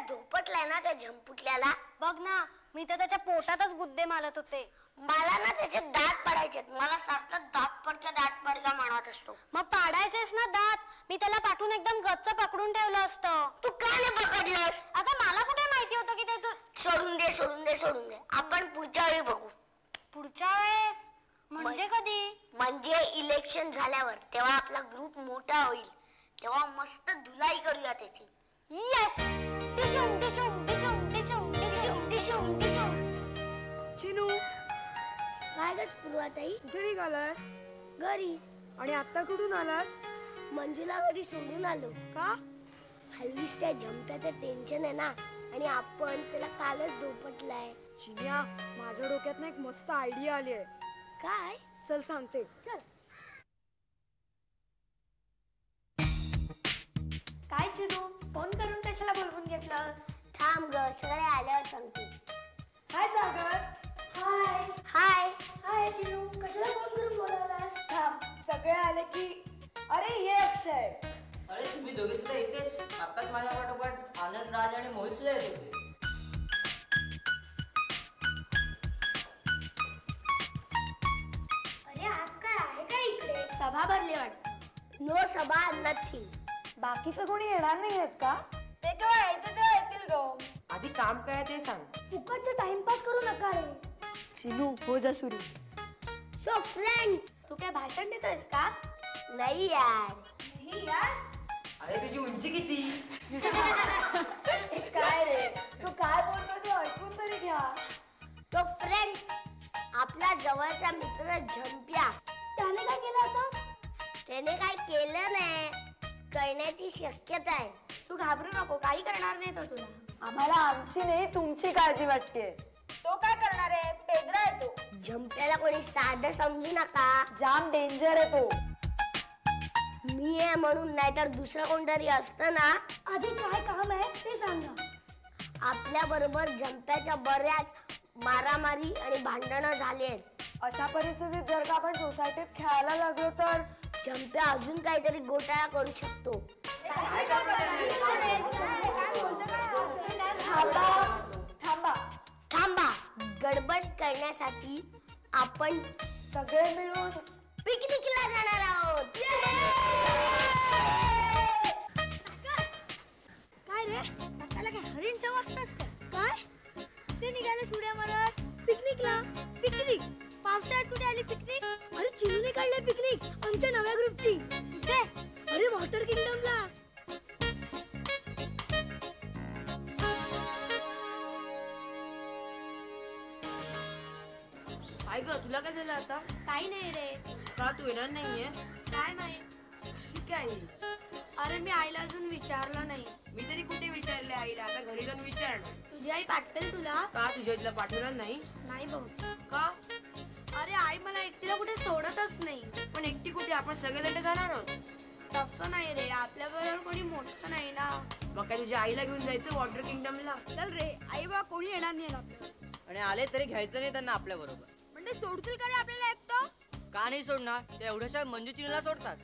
धोपटलाय ना त्या झंपुटल्याला. बघ ना, मी तर त्याच्या पोटातच गुद्दे मारत होते. मला ना त्याचे दात पडायचे. मला सारखं दात पडका म्हणत असतो. मग पाडायचेस ना दात. मी त्याला पाठवून एकदम गच्च पकडून ठेवलं असतं. तू का नाही पकडलंस? आता मला कुठे माहिती होतं की ते तू. सोडून दे. आपण पुढच्या वेळी बघू. पुढच्या वेळेस म्हणजे कधी? म्हणजे इलेक्शन झाल्यावर. तेव्हा आपला ग्रुप मोठा होईल. तेव्हा मस्त धुलाई करूया त्याची. येस. डिशुम डिशुम डिशुम डिशुम डिशुम डिशुम डिशुम. चिनू, काय ग स्पुर्वाताई? कुठे निघालास? घरी. आणि आता कुठून आलास? मंजूला घरी सोडून आलो. का? हल्लीच त्या झमट्याचं टेन्शन आहे ना, आणि आपण त्याला कालच धोपटलाय. चिन्या, माझ्या डोक्यात ना एक मस्त आयडिया आली आहे. काय? चल सांगते. चल. काय चिनू, फोन करून कशाला बोलवून घेतलास? थांब ग, सगळे आल्यावर सांगते. हाय सागर. हाय हाय. हाय चिनू, कशाला फोन करून बोलवलास? थांब, सगळे आले की. अरे ये अक्षय. अरे तुम्ही दोघे सुद्धा इथेच. आताच माझ्या पाठोपाठ आनंद, राज आणि मोहित सुद्धा येत होते. अरे आज काय आहे का इकडे? सभा भरली वाटत. नो सभा नथिंग. बाकीचं कोणी येणार नाही आहेत का? ते केव्हा यायचं तेव्हा येतील ग. आधी काम काय ते सांग. फुकटचं टाइमपास करू नका रे. चिनू, हो जा सुरू. So friend. तू काय भाषण देतोयस का? नाही यार. नाही यार. अरे तुझी उंची किती? काय रे, तू काय बोलतो ते ऐकून तरी घ्या. तो फ्रेंड्स, आपला जवळचा मित्र झंप्या. त्याने काय केलं आता? त्याने काय केलं नाही, करण्याची शक्यता आहे. तू घाबरू नको, काही करणार नाही तो तुला. आम्हाला आमची नाही तुमची काळजी वाटते. तो काय करणार आहे? पेद्रा आहे तो. झंप्याला कोणी साधं समजू नका. जाम डेंजर आहे तो. मी आहे म्हणून, नाहीतर दुसरं कोणतरी असतं ना. आधी काय काम आहे ते सांगा. आपल्या बरोबर झंप्याच्या बऱ्याच मारामारी आणि भांडणं झाली आहेत. अशा परिस्थितीत जर का आपण सोसायटीत खेळायला लागलो तर झंप्या अजून काहीतरी घोटाळा करू शकतो. थांबा. गडबड करण्यासाठी आपण सगळे मिळून पिकनिकला जाणार आहोत. काय रे, स्वतःला काय हरिण समजतस का? काय ते निघाले सुड्या मारत पिकनिकला. पिकनिक? पावसाळ्यात कुठे आली पिकनिक? अरे चिनूने काढली पिकनिक आमच्या नव्या ग्रुपची. कुठे? अरे वॉटर किंगडमला. काय ग, तुला काय झालं आता? काही नाही रे. का तू येणार नाहीये? काय नाही. कशी काय? अरे मी आईला अजून विचारलं नाही. मी तरी कुठे विचारले आईला, आता घरी जाऊन विचार. तुझी आई पाठवेल तुला? का तुझ्या इथला पाठवणार नाही? नाही भाऊ. का? अरे आई मला एकटीला कुठे सोडतच नाही. पण एकटी कुठे, आपण सगळेजण जाणार आहोत. तसं नाही रे, आपल्या बरोबर कोणी मोठं नाही ना. मग काय तुझ्या आईला घेऊन जायचं वॉटर किंगडमला? चल रे, आई बा कोणी येणार नाही आपल्याला. आणि आले तरी घ्यायचं नाही त्यांना आपल्या बरोबर. म्हणजे सोडतील का रे आपल्याला एकटं? का नाही सोडणार? ते एवढ्याशा मंजू चिनीला सोडतात.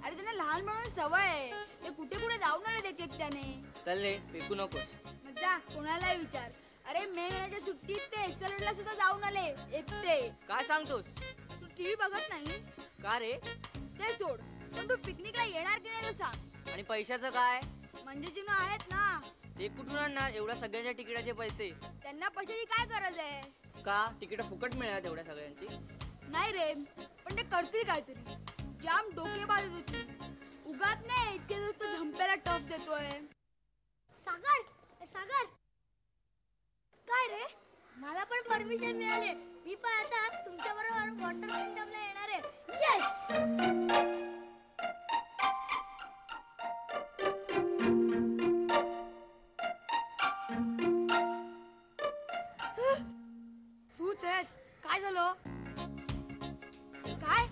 अरे त्यांना लहान म्हणून सवय आहे. ते कुठे कुठे जाऊन आले एकट्याने. चल रे, फेकू नकोस. मग जा, कोणालाही विचार. अरे मे महिन्याच्या सुट्टीत ते एस्कलेटरला सुद्धा जाऊन आले एकटे. काय सांगतोस? तू टीव्ही बघत नाहीस? का रे? ते सोड, पण तू पिकनिकला येणार की नाही ते सांग. आणि पैशाचं काय? म्हणजे जिनो आहेत ना, ते कुठून आणणार एवढ्या सगळ्यांच्या तिकिटाचे पैसे? त्यांना पैशाची काय गरज आहे? का तिकीट फुकट मिळणार एवढ्या सगळ्यांची? नाही रे, पण ते करतील काहीतरी. जाम डोकेबाज होती. उगाच नाही इतके दिवस तू झंप्याला टफ देतोय. सागर, सागर. काय रे? मला पण परमिशन मिळाली. मी पण आता तुमच्या बरोबर वॉटर किंगडमला येणार आहे. येस. तूच आहेस. काय झालं? काय?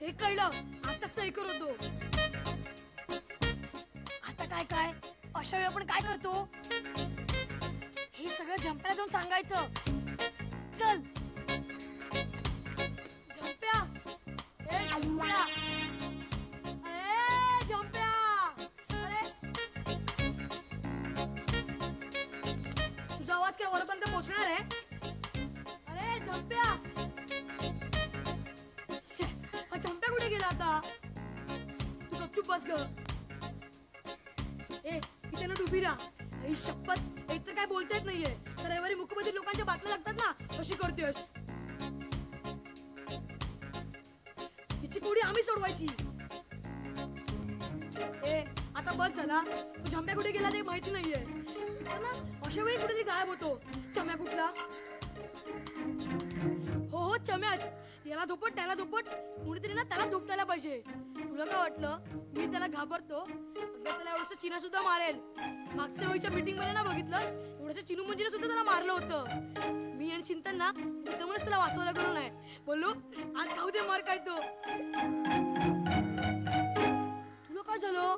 हे कळलं. आताच नाही करतो. आता काय काय अशा वेळी आपण काय करतो? हे सगळं झंप्याला जाऊन सांगायचं. चल झंप्या. झंप्या शे, हा झंप्या कुठे गेला आता? तू गपचूप बस ग. ए इथे ना डुबी राहा. आई शपथ, एक तर काय बोलता येत नाहीये, तर रविवारी मुखपती लोकांच्या बातम्या लागतात ना, कशी करतेस? हिची पोळी आम्ही सोडवायची. ए आता बस झाला. तू झंप्या कुठे गेला ते माहिती नाहीये ना. अशा वेळी कुठेतरी गायब होतो. चम्या कुठला? हो हो चम्याच. याला धोपट त्याला धोपट, कुणीतरी ना त्याला धोपटायला पाहिजे. तुला काय वाटलं मी त्याला घाबरतो? अगं त्याला एवढंसं चिना सुद्धा मारेल. मागच्या वेळीच्या मीटिंग मध्ये ना बघितलंस, एवढंसं चिनू मंजीने सुद्धा त्याला मारलं होतं. मी आणि चिंतन ना त्यामुळेच त्याला वाचवायला गेलो नाही. बोललो आज खाऊ दे मार काय तो. तुला काय झालं?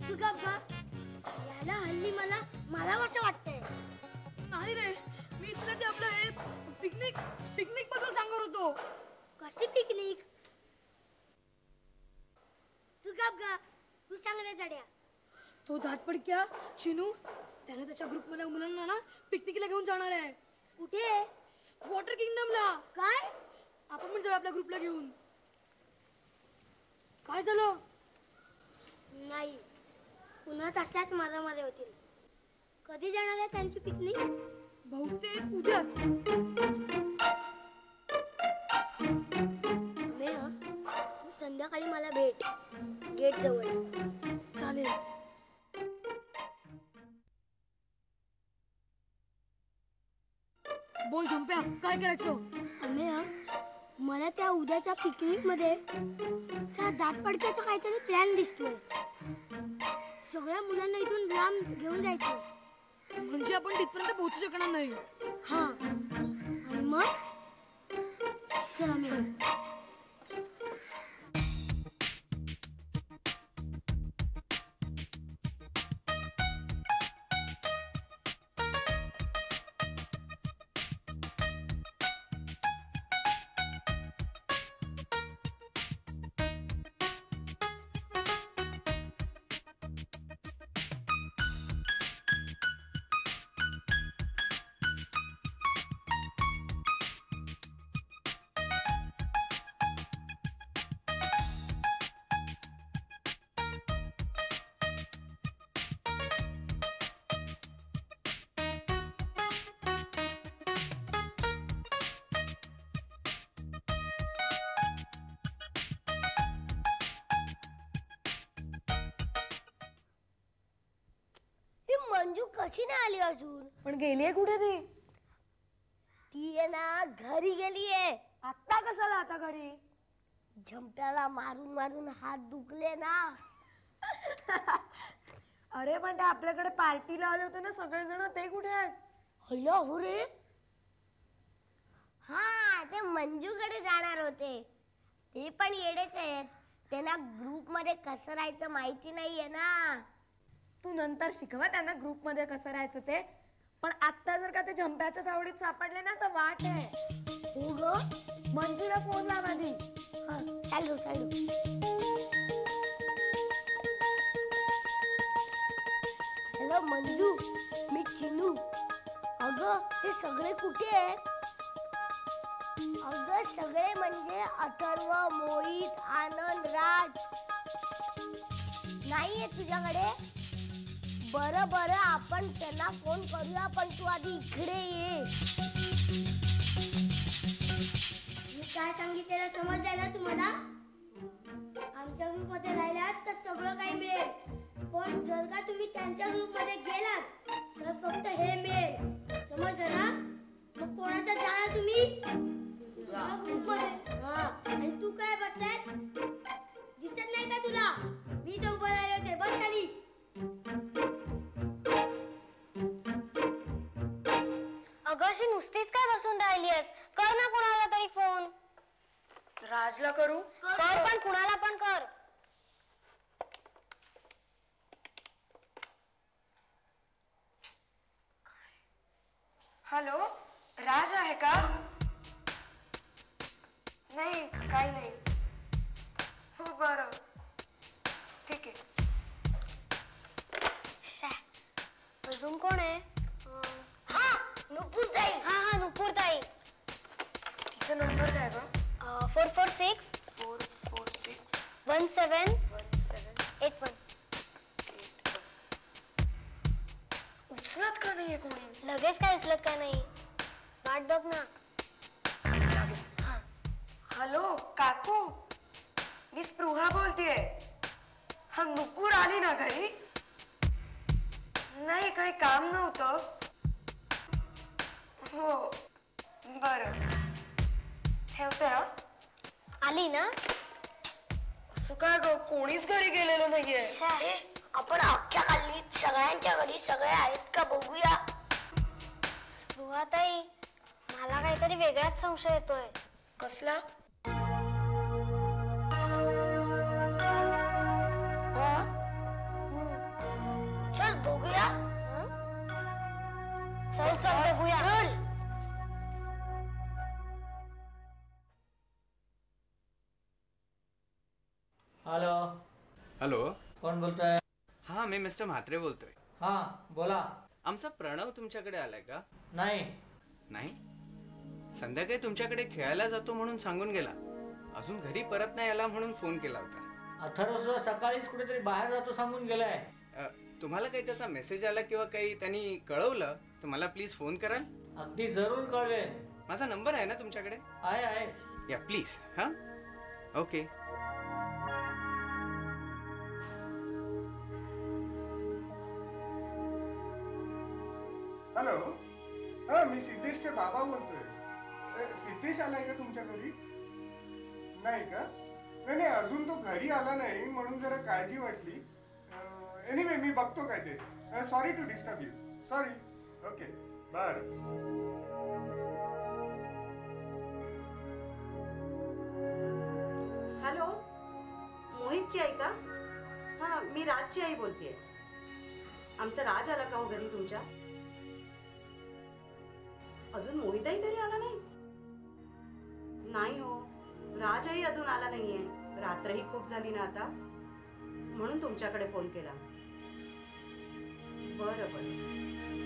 तू का ग? याला हल्ली मला मला कसं वाटतंय? नाही रे, मी तुला ते आपलं हे पिकनिक पिकनिक बद्दल सांगत होतो. कसली पिकनिक? तू का ग? तू सांग रे जड्या. तो दातपडक्या शिनू त्याने त्याच्या ग्रुप मधल्या मुलांना ना पिकनिकला घेऊन जाणार आहे. कुठे? वॉटर किंगडमला. काय? आपण पण जाऊ आपल्या ग्रुपला घेऊन. काय झालं? नाही, उन्हात असल्याच मारामारी होतील. कधी जाणार आहे त्यांची पिकनिक? बहुतेक उद्याच. संध्याकाळी मला भेट गेट जवळ. चालेल. बोल झंप्या, काय करायचं? मला त्या उद्याच्या पिकनिक मध्ये त्या दातपडक्याचा काहीतरी प्लॅन दिसतोय. सगळ्या मुलांना इथून लांब घेऊन जायचं. म्हणजे आपण तिथपर्यंत पोहोचू शकणार नाही. हा, आणि मग चला मी मंजू कशी नाही आली अजून? पण गेलीये कुठे ती? ती आहे ना घरी गेलीये. आता कसाला आता घरी? झंप्याला मारून मारून हात दुखले ना. अरे पण ते आपल्याकडे पार्टीला आले होते ना सगळेजण, ते कुठे आहेत? हॅलो हो रे. हा, ते मंजूकडे जाणार होते. ते पण येडेच आहेत. त्यांना ग्रुप मध्ये कसं राहायचं माहिती नाहीये ना. तू नंतर शिकवा त्यांना ग्रुप मध्ये कसं राहायचं ते. पण आता जर का ते झंप्याच्या तावडीत सापडले ना तर वाट आहे. हो ग, मंजूला फोन लाव आधी. हा चालू चालू. हॅलो मंजू, मी चिनू. अगं ते सगळे कुठे आहेत? अगं सगळे म्हणजे अथर्व, मोहित, आनंद, राज नाहीये तुझ्याकडे? बरं बरं, आपण त्यांना फोन करूया, पण तू आधी इकडे ये. मी काय सांगितलेलं समजलंय ना तुम्हाला? आमच्या ग्रुप मध्ये राहिलात तर सगळं काही मिळेल, पण जर का तुम्ही त्यांच्या ग्रुप मध्ये गेलात तर फक्त हे मिळेल. समजलं ना? मग कोणाच्या जाणार तुम्ही? ग्रुप मध्ये. हा, आणि तू काय बसलास? दिसत नाही का तुला? मी तर उभं राहिले होते. बस खाली. अगं अशी नुसतीच काय बसून राहिलीयस? कर ना कुणाला तरी फोन. राजला करू? कर, पण कुणाला पण कर. हॅलो, राज आहे का? नाही, काही नाही. हो बरं, ठीक आहे. अजून कोण आहे? हा, नुपूर ताई. हा, नुपूर ताई. तिचा नंबर काय ग? 446 17 81. उचलत का नाहीये कोणी? लगेच काय उचलत का नाही? वाट बघ ना. हॅलो काकू, मी स्पृहा बोलतेय. हा, नुपूर आली ना घरी? नाही, काही काम नव्हतं. हो बरं, ठेवते. हा, आली ना? असं काय ग, कोणीच घरी गेलेलं नाहीये. आपण अख्ख्या गल्लीत सगळ्यांच्या घरी सगळे आहेत का बघूया. स्पृहा ताई, मला काहीतरी वेगळाच संशय येतोय. कसला? चल बघूया. चल चल बघूया. चल. Hello, hello. कोण बोलतोय? हां, मी मिस्टर म्हात्रे बोलतोय. हा, बोला. आमचा प्रणव तुमच्याकडे आलाय का? नाही. नाही? संध्याकाळी तुमच्याकडे खेळायला जातो म्हणून सांगून गेला. अजून घरी परत नाही आला म्हणून फोन केला होता. अथर्व सुद्धा सकाळीच कुठेतरी बाहेर जातो सांगून गेलाय. तुम्हाला काही त्याचा मेसेज आला किंवा काही त्यांनी कळवलं तर मला प्लीज फोन कराल? अगदी जरूर कळवेन. माझा नंबर आहे ना तुमच्याकडे? आहे. या प्लीज. हां, ओके. हॅलो. हा, मी सिद्धेशचे बाबा बोलतोय. सिद्धेश आलाय का तुमच्या घरी? नाही का? नाही, अजून तो घरी आला नाही म्हणून जरा काळजी वाटली. एनिवे, मी बघतो काय ते. Sorry to disturb you. Sorry. Okay, bye. Hello, मोहितची आई का? हा, मी राजची आई बोलतेय. आमचा राज आला का हो घरी तुमच्या? अजून मोहितही घरी आला नाही? नाही हो, राजही अजून आला नाहीये. रात्रही खूप झाली ना आता, म्हणून तुमच्याकडे फोन केला. बरं बरं,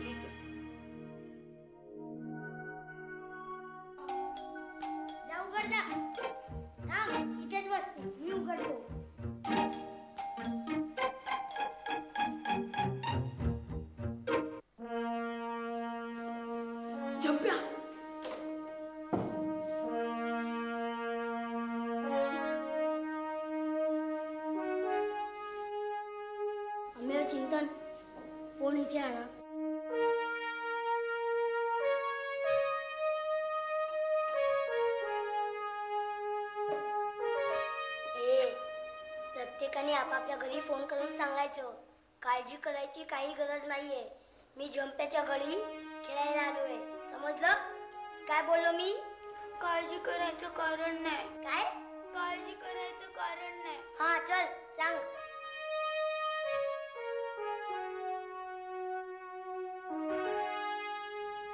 ठीक आहे. जा उघड जा. थांब, इथेच बस तू. मी उघडतो. झंप्या, अमेय चिंतन, कोण इथे आला? प्रत्येकाने आपापल्या घरी फोन करून सांगायचं. काळजी करायची काही गरज नाहीये. मी झंप्याच्या घरी खेळायला आलोय. समजलं? काय बोललो मी? काळजी करायचं कारण नाही. काय? काळजी करायचं कारण नाही. हा, चल सांग.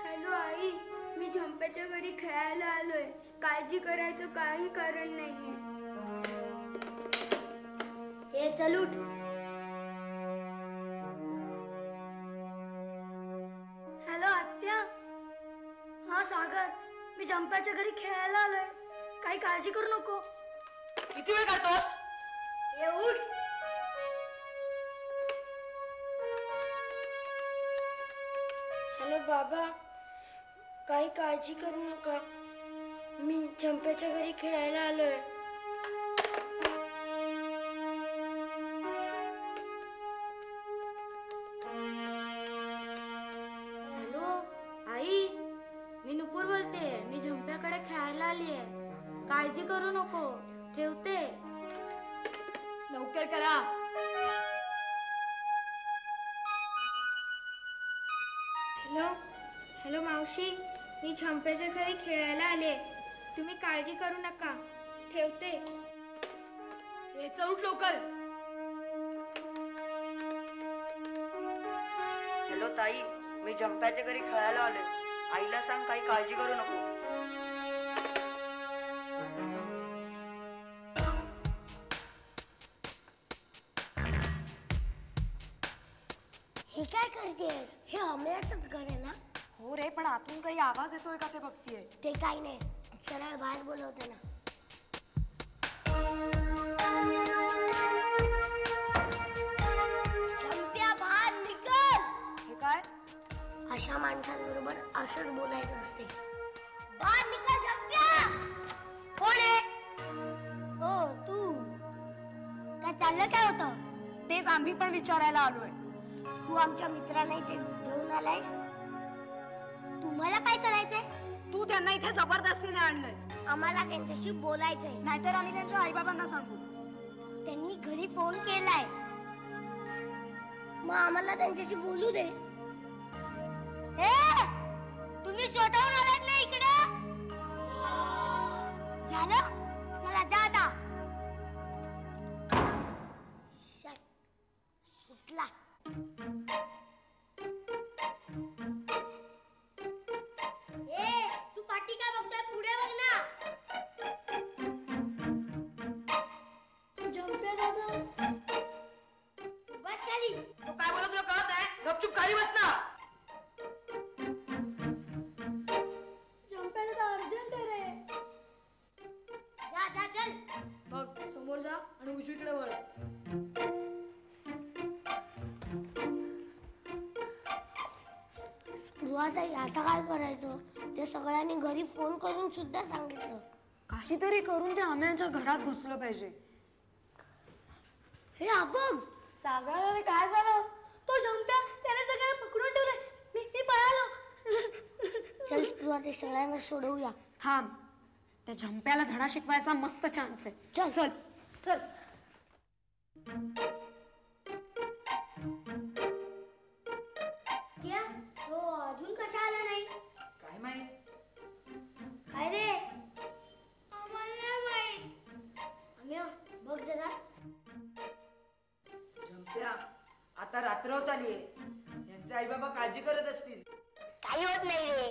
हॅलो आई, मी झंप्याच्या घरी खेळायला आलोय. काळजी करायचं काही कारण नाहीये. हे चल उठ. हॅलो आत्या. हा सागर, मी झंप्याच्या घरी खेळायला आलोय. काही काळजी करू नको. किती वेळ काढतोस? हे उठ. हॅलो बाबा, काही काळजी करू नका. मी झंप्याच्या घरी खेळायला आलोय. हॅलो आई, मी नुपूर बोलते. मी झंप्याकडे खेळायला आलीये. काळजी करू नको. ठेवते. लवकर करा. हॅलो हॅलो मावशी, मी झंप्याच्या घरी खेळायला आले. तुम्ही काळजी करू नका. ठेवते. हे चल उठ लवकर. हॅलो ताई, मी झंप्याच्या घरी खेळायला आले. आईला सांग काही काळजी करू नको. हे काय करतेस? हे अमयाचंच घर आहे ना? हो रे, पण आतून काही आवाज येतोय का ते बघतीये. ते काही नाही, सरळ बाहेर बोलवते ना. झंप्या बाहेर निघल. हे काय? अशा माणसांबरोबर असंच बोलायचं असते. बाहेर निघल झंप्या. कोण आहे? हो तू. काय चाललं काय होतं? तेच आम्ही पण विचारायला आलोय. तू आमच्या मित्रांना इथे घेऊन आलायस. तुम्हाला काय करायचंय? तू त्यांना इथे जबरदस्तीने आणलंयस. आम्हाला त्यांच्याशी बोलायचंय. नाहीतर आम्ही त्यांच्या आईबाबांना सांगू. त्यांनी घरी फोन केलाय, मग आम्हाला त्यांच्याशी बोलू दे. हे तुम्ही स्वतःहून आलात ना इकडे? झालं, चला जा आता. सुटला. ए तू पाठी काय बघतोय? पुढे बघ ना. झंप्या दादा बस खाली. तो काय बोलत तुला कळत आहे? गपचूप खाली बस ना. झंप्या दादा अर्जंट आहे रे. जा जा चल. बघ समोर जा आणि उजवीकडे वळ. स्पृहाताई, आता काय करायचं? ते सगळ्यांनी घरी फोन करून सुद्धा सांगितलं. काहीतरी करून त्या आम्यांच्या घरात घुसलं पाहिजे. हे बघ. सागर, अरे काय झालं? तो झंप्या त्याने सगळ्यांना पकडून ठेवलंय. मी पळालो. चल स्पृहाताई, सगळ्यांना सोडवूया. थांब, त्या झंप्याला धडा शिकवायचा मस्त चान्स आहे. चल चल चल. तो अजून कसा आला नाही? काय माहित? काय रे? आम्हाला नाही माहित. अम्या बघ जरा. झंप्या, आता रात्र होत आलीये. यांचे आई बाबा काळजी करत असतील. काही होत नाही रे.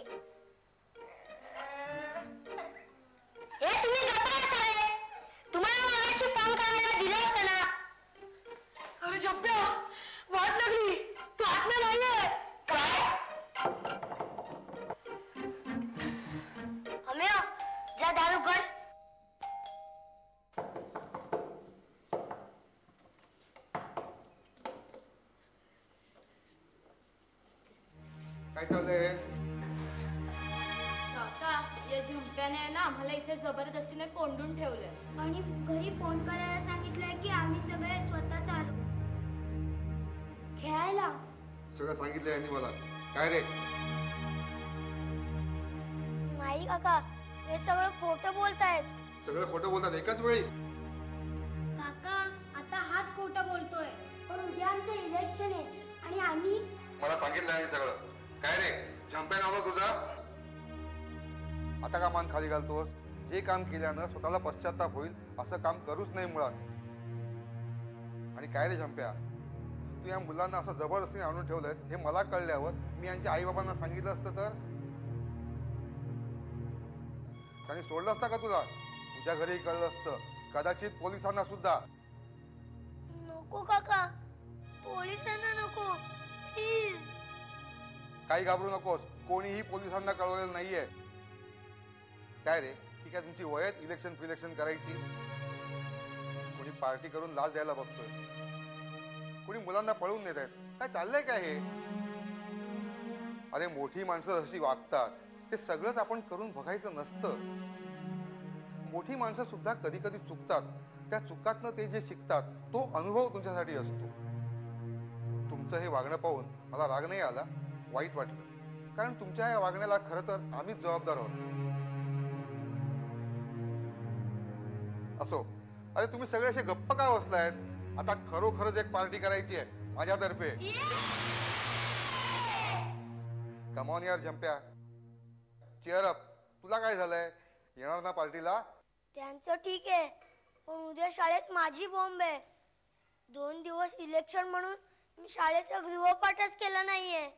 हे तुम्ही गप्पा बसा. तुम्हाला मगाशी फोन करायला दिलं होतं ना? अरे झंप्या, वाट लागली. तू आत नाहीये. काय? अम्या जा दारू कर. काय चाललंय? काका, या झुंप्याने ना आम्हाला इथे जबरदस्तीने कोंडून ठेवलंय. आणि घरी फोन करायला सांगितलंय की आम्ही सगळे स्वतःच आलो खेळायला. सगळं सांगितलं यांनी मला. काय रे? नाही काका, हे सगळं खोटं बोलतायत. सगळं खोटं बोलतात एकाच वेळी? काका, आता हाच खोटं बोलतोय. पण उद्या आमचं इलेक्शन आहे आणि आम्ही. मला सांगितलं यांनी सगळं. काय रे, झंप्या नाव तुझा? आता का मान खाली घालतोस? जे काम केल्यानं स्वतःला पश्चाताप होईल असं काम करूच नाही मुळात. आणि काय रे झंप्या, तू या मुलांना असं जबरदस्तीने आणून ठेवलंयस हे मला कळल्यावर मी यांच्या आई बाबांना सांगितलं असतं तर त्यांनी सोडलं असतं का तुला? तुझ्या घरी कळलं असतं, कदाचित पोलिसांना सुद्धा. नको काका, पोलिसांना नको प्लीज. काही घाबरू नकोस, कोणीही पोलिसांना कळवलेलं नाहीये. काय रे, ही काय तुमची वयत इलेक्शन फिलेक्शन करायची? कोणी पार्टी करून लाच द्यायला बघतोय, कोणी मुलांना पळवून नेत आहेत. काय चाललंय काय हे? अरे मोठी माणसं जशी वागतात ते सगळंच आपण करून बघायचं नसतं. मोठी माणसं सुद्धा कधी कधी चुकतात. त्या चुकातनं ते जे शिकतात तो अनुभव तुमच्यासाठी असतो. तुमचं हे वागणं पाहून मला राग नाही आला, वाईट वाटलं. कारण तुमच्या या वागण्याला खरं तर आम्हीच जबाबदार आहोत. असो, अरे तुम्ही सगळे असे गप्प का बसलायत? आता खरोखरच एक पार्टी करायची आहे माझ्यातर्फे. कम ऑन यार झंप्या, चीअर अप. तुला काय झालंय? येणार ना पार्टीला? त्यांचं ठीक आहे, पण उद्या शाळेत माझी बॉम्ब आहे. 2 दिवस इलेक्शन म्हणून मी शाळेचा गृहपाठच केला नाहीये.